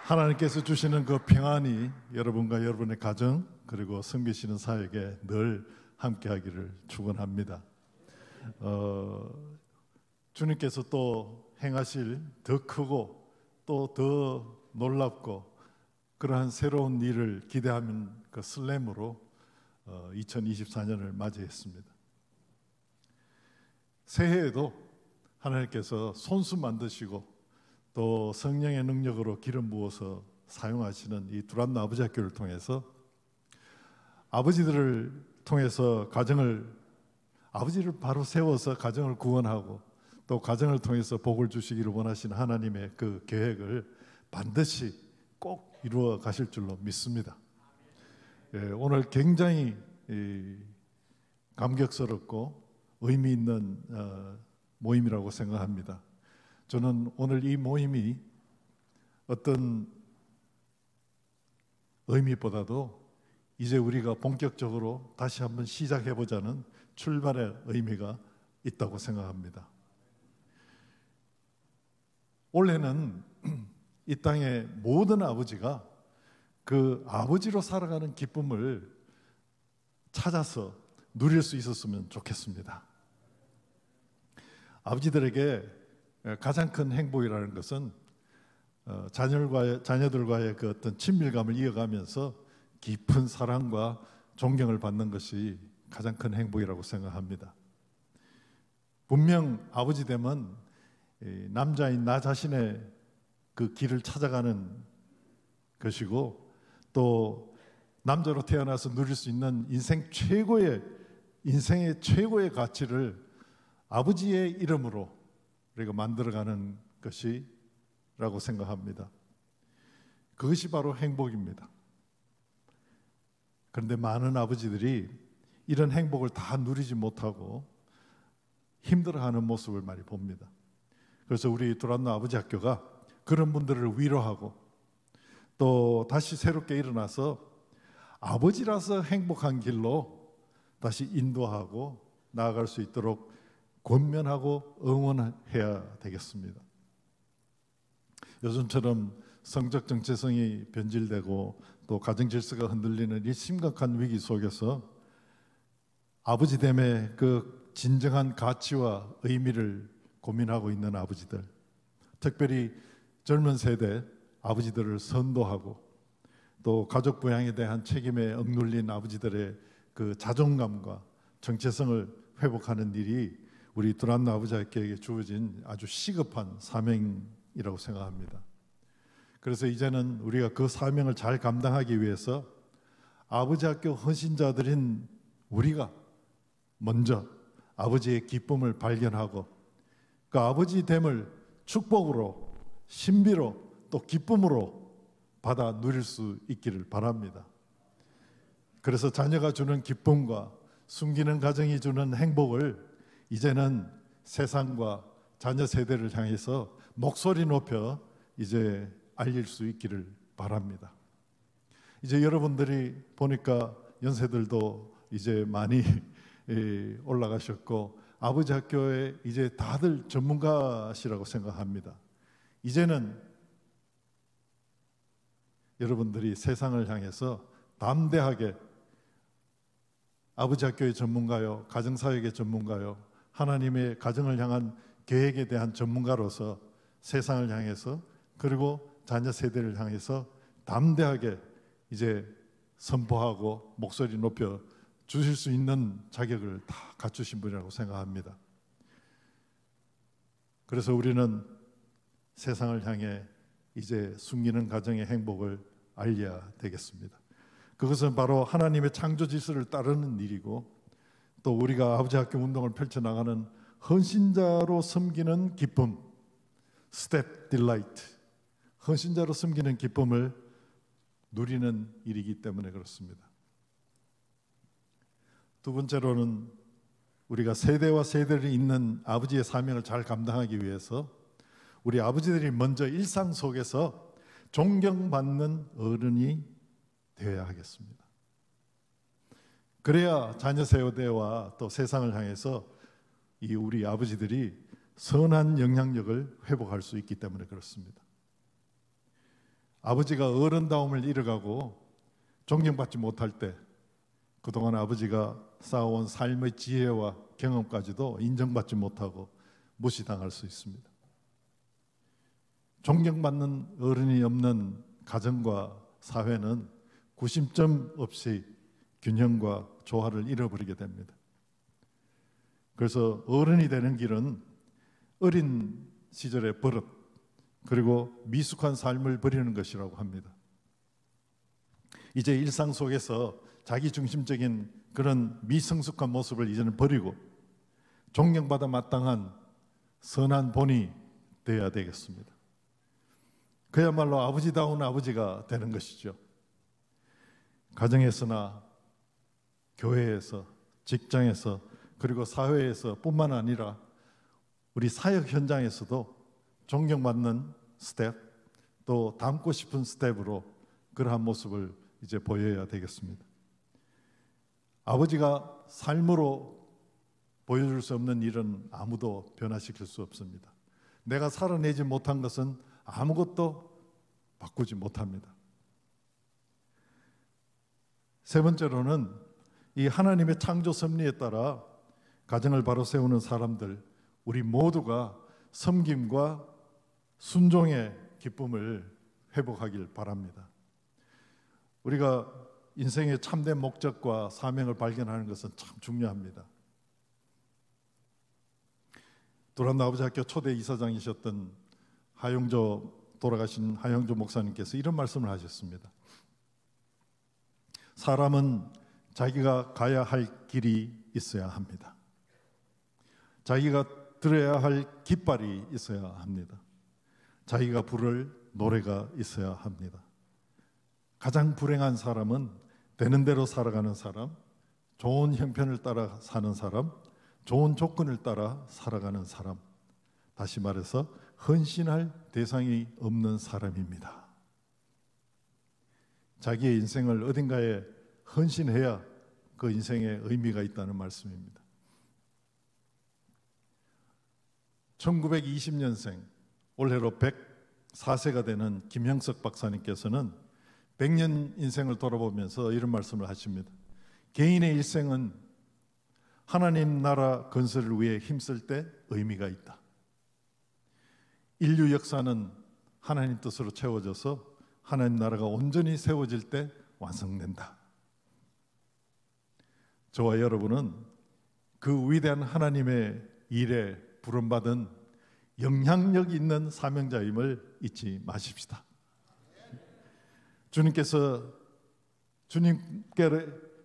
하나님께서 주시는 그 평안이 여러분과 여러분의 가정 그리고 섬기시는 사역에 늘 함께하기를 축원합니다. 주님께서 또 행하실 더 크고 또 더 놀랍고 그러한 새로운 일을 기대하는 그 설렘으로 2024년을 맞이했습니다. 새해에도 하나님께서 손수 만드시고 또 성령의 능력으로 기름 부어서 사용하시는 이 두란노 아버지 학교를 통해서 아버지들을 통해서 아버지를 바로 세워서 가정을 구원하고 또 가정을 통해서 복을 주시기를 원하시는 하나님의 그 계획을 반드시 꼭 이루어 가실 줄로 믿습니다. 오늘 굉장히 감격스럽고 의미 있는 모임이라고 생각합니다. 저는 오늘 이 모임이 어떤 의미보다도 이제 우리가 본격적으로 다시 한번 시작해보자는 출발의 의미가 있다고 생각합니다. 올해는 이 땅의 모든 아버지가 그 아버지로 살아가는 기쁨을 찾아서 누릴 수 있었으면 좋겠습니다. 아버지들에게 가장 큰 행복이라는 것은 자녀들과의 그 어떤 친밀감을 이어가면서 깊은 사랑과 존경을 받는 것이 가장 큰 행복이라고 생각합니다. 분명 아버지 되면 남자인 나 자신의 그 길을 찾아가는 것이고 또 남자로 태어나서 누릴 수 있는 인생의 최고의 가치를 아버지의 이름으로 우리가 만들어가는 것이라고 생각합니다. 그것이 바로 행복입니다. 그런데 많은 아버지들이 이런 행복을 다 누리지 못하고 힘들어하는 모습을 많이 봅니다. 그래서 우리 두란노 아버지 학교가 그런 분들을 위로하고 또 다시 새롭게 일어나서 아버지라서 행복한 길로 다시 인도하고 나아갈 수 있도록 권면하고 응원해야 되겠습니다. 요즘처럼 성적 정체성이 변질되고 또 가정 질서가 흔들리는 이 심각한 위기 속에서 아버지됨의 그 진정한 가치와 의미를 고민하고 있는 아버지들, 특별히 젊은 세대 아버지들을 선도하고 또 가족 부양에 대한 책임에 억눌린 아버지들의 그 자존감과 정체성을 회복하는 일이 우리 두란노 아버지 학교에게 주어진 아주 시급한 사명이라고 생각합니다. 그래서 이제는 우리가 그 사명을 잘 감당하기 위해서 아버지 학교 헌신자들인 우리가 먼저 아버지의 기쁨을 발견하고 그 아버지됨을 축복으로, 신비로 또 기쁨으로 받아 누릴 수 있기를 바랍니다. 그래서 자녀가 주는 기쁨과 숨기는 가정이 주는 행복을 이제는 세상과 자녀 세대를 향해서 목소리 높여 이제 알릴 수 있기를 바랍니다. 이제 여러분들이 보니까 연세들도 이제 많이 올라가셨고 아버지 학교에 이제 다들 전문가시라고 생각합니다. 이제는 여러분들이 세상을 향해서 담대하게 아버지 학교의 전문가요, 가정사역의 전문가요, 하나님의 가정을 향한 계획에 대한 전문가로서 세상을 향해서 그리고 자녀 세대를 향해서 담대하게 이제 선포하고 목소리 높여 주실 수 있는 자격을 다 갖추신 분이라고 생각합니다. 그래서 우리는 세상을 향해 이제 숨기는 가정의 행복을 알려야 되겠습니다. 그것은 바로 하나님의 창조 질서를 따르는 일이고 또 우리가 아버지 학교 운동을 펼쳐나가는 헌신자로 섬기는 기쁨, 스텝 딜라이트, 헌신자로 섬기는 기쁨을 누리는 일이기 때문에 그렇습니다. 두 번째로는 우리가 세대와 세대를 잇는 아버지의 사명을 잘 감당하기 위해서 우리 아버지들이 먼저 일상 속에서 존경받는 어른이 되어야 하겠습니다. 그래야 자녀 세대와 또 세상을 향해서 이 우리 아버지들이 선한 영향력을 회복할 수 있기 때문에 그렇습니다. 아버지가 어른다움을 잃어가고 존경받지 못할 때 그동안 아버지가 쌓아온 삶의 지혜와 경험까지도 인정받지 못하고 무시당할 수 있습니다. 존경받는 어른이 없는 가정과 사회는 구심점 없이 균형과 조화를 잃어버리게 됩니다. 그래서 어른이 되는 길은 어린 시절의 버릇 그리고 미숙한 삶을 버리는 것이라고 합니다. 이제 일상 속에서 자기 중심적인 그런 미성숙한 모습을 이제는 버리고 존경받아 마땅한 선한 본이 되어야 되겠습니다. 그야말로 아버지다운 아버지가 되는 것이죠. 가정에서나 교회에서, 직장에서, 그리고 사회에서 뿐만 아니라 우리 사역 현장에서도 존경받는 스텝, 또 닮고 싶은 스텝으로 그러한 모습을 이제 보여야 되겠습니다. 아버지가 삶으로 보여줄 수 없는 일은 아무도 변화시킬 수 없습니다. 내가 살아내지 못한 것은 아무것도 바꾸지 못합니다. 세 번째로는 이 하나님의 창조 섭리에 따라 가정을 바로 세우는 사람들, 우리 모두가 섬김과 순종의 기쁨을 회복하길 바랍니다. 우리가 인생의 참된 목적과 사명을 발견하는 것은 참 중요합니다. 두란노 아버지학교 초대 이사장이셨던 돌아가신 하영조 목사님께서 이런 말씀을 하셨습니다. 사람은 자기가 가야 할 길이 있어야 합니다. 자기가 들어야 할 깃발이 있어야 합니다. 자기가 부를 노래가 있어야 합니다. 가장 불행한 사람은 되는 대로 살아가는 사람, 좋은 형편을 따라 사는 사람, 좋은 조건을 따라 살아가는 사람, 다시 말해서 헌신할 대상이 없는 사람입니다. 자기의 인생을 어딘가에 헌신해야 그 인생에 의미가 있다는 말씀입니다. 1920년생, 올해로 104세가 되는 김형석 박사님께서는 100년 인생을 돌아보면서 이런 말씀을 하십니다. 개인의 일생은 하나님 나라 건설을 위해 힘쓸 때 의미가 있다. 인류 역사는 하나님 뜻으로 채워져서 하나님 나라가 온전히 세워질 때 완성된다. 저와 여러분은 그 위대한 하나님의 일에 부름받은 영향력 있는 사명자임을 잊지 마십시다. 주님께서 주님께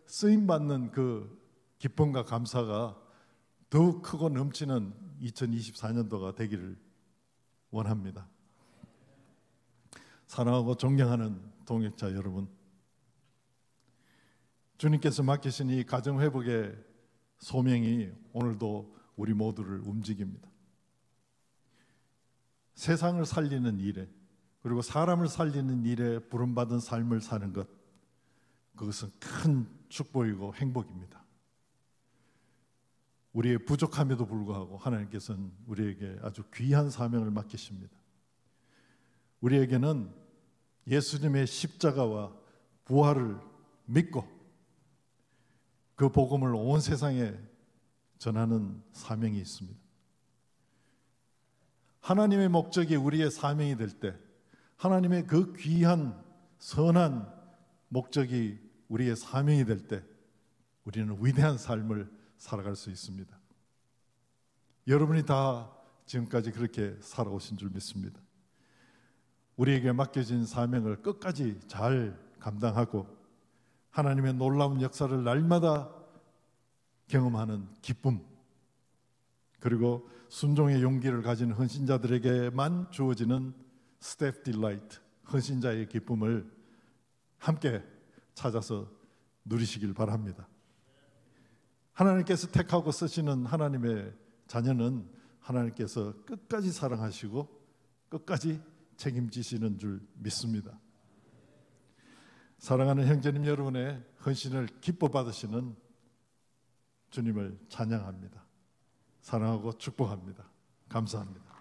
쓰임받는 그 기쁨과 감사가 더욱 크고 넘치는 2024년도가 되기를 원합니다. 사랑하고 존경하는 동역자 여러분, 주님께서 맡기신 이 가정회복의 소명이 오늘도 우리 모두를 움직입니다. 세상을 살리는 일에, 그리고 사람을 살리는 일에 부름받은 삶을 사는 것, 그것은 큰 축복이고 행복입니다. 우리의 부족함에도 불구하고 하나님께서는 우리에게 아주 귀한 사명을 맡기십니다. 우리에게는 예수님의 십자가와 부활을 믿고 그 복음을 온 세상에 전하는 사명이 있습니다. 하나님의 목적이 우리의 사명이 될 때, 하나님의 그 귀한 선한 목적이 우리의 사명이 될 때 우리는 위대한 삶을 살아갈 수 있습니다. 여러분이 다 지금까지 그렇게 살아오신 줄 믿습니다. 우리에게 맡겨진 사명을 끝까지 잘 감당하고 하나님의 놀라운 역사를 날마다 경험하는 기쁨, 그리고 순종의 용기를 가진 헌신자들에게만 주어지는 스텝 딜라이트, 헌신자의 기쁨을 함께 찾아서 누리시길 바랍니다. 하나님께서 택하고 쓰시는 하나님의 자녀는 하나님께서 끝까지 사랑하시고 끝까지 책임지시는 줄 믿습니다. 사랑하는 형제님 여러분의 헌신을 기뻐 받으시는 주님을 찬양합니다. 사랑하고 축복합니다. 감사합니다.